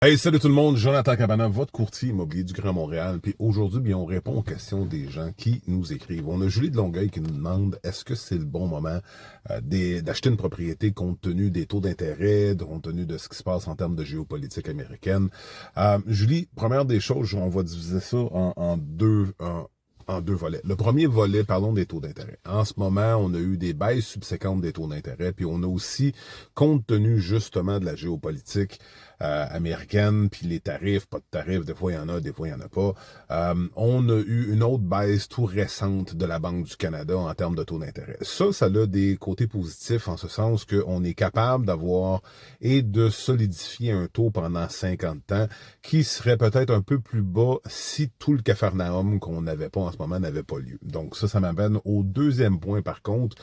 Hey, salut tout le monde, Jonathan Cabana, votre courtier immobilier du Grand Montréal. Puis aujourd'hui, bien, on répond aux questions des gens qui nous écrivent. On a Julie de Longueuil qui nous demande est-ce que c'est le bon moment d'acheter une propriété compte tenu des taux d'intérêt, compte tenu de ce qui se passe en termes de géopolitique américaine. Julie, première des choses, on va diviser ça en deux volets. Le premier volet, parlons des taux d'intérêt. En ce moment, on a eu des baisses subséquentes des taux d'intérêt, puis on a aussi, compte tenu justement de la géopolitique américaine, puis les tarifs, pas de tarifs, des fois il y en a, des fois il y en a pas, on a eu une autre baisse tout récente de la Banque du Canada en termes de taux d'intérêt. Ça a des côtés positifs en ce sens qu'on est capable d'avoir et de solidifier un taux pendant 50 ans qui serait peut-être un peu plus bas si tout le capharnaüm qu'on n'avait pas en ce moment n'avait pas lieu. Donc ça m'amène au deuxième point par contre.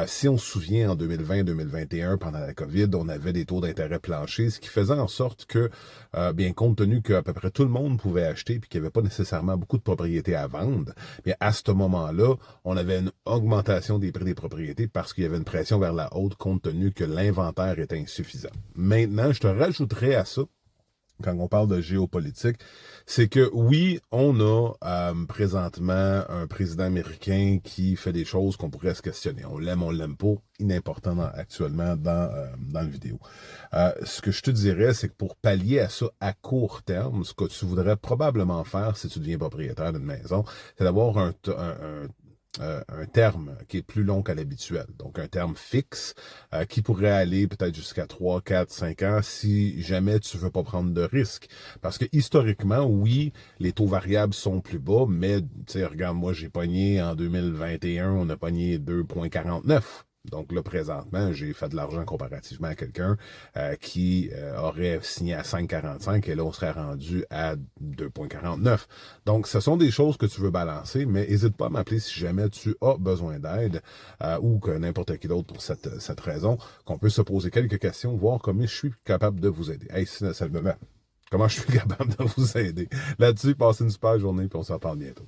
Si on se souvient en 2020-2021, pendant la COVID, on avait des taux d'intérêt planchers, ce qui faisait en sorte que, bien compte tenu qu'à peu près tout le monde pouvait acheter puis qu'il n'y avait pas nécessairement beaucoup de propriétés à vendre, bien à ce moment-là, on avait une augmentation des prix des propriétés parce qu'il y avait une pression vers la haute compte tenu que l'inventaire était insuffisant. Maintenant, je te rajouterai à ça quand on parle de géopolitique, c'est que oui, on a présentement un président américain qui fait des choses qu'on pourrait se questionner. On l'aime pas, inimportant actuellement dans la vidéo. Ce que je te dirais, c'est que pour pallier à ça à court terme, ce que tu voudrais probablement faire si tu deviens propriétaire d'une maison, c'est d'avoir un terme qui est plus long qu'à l'habituel. Donc, un terme fixe qui pourrait aller peut-être jusqu'à 3, 4, 5 ans si jamais tu veux pas prendre de risques. Parce que historiquement, oui, les taux variables sont plus bas, mais tu sais, regarde, moi, j'ai pogné en 2021, on a pogné 2,49. Donc là, présentement, j'ai fait de l'argent comparativement à quelqu'un qui aurait signé à 5,45 et là, on serait rendu à 2,49. Donc, ce sont des choses que tu veux balancer, mais n'hésite pas à m'appeler si jamais tu as besoin d'aide ou que n'importe qui d'autre pour cette raison, qu'on peut se poser quelques questions, voir comment je suis capable de vous aider. Hey, comment je suis capable de vous aider. Là-dessus, passez une super journée puis on se reparle bientôt.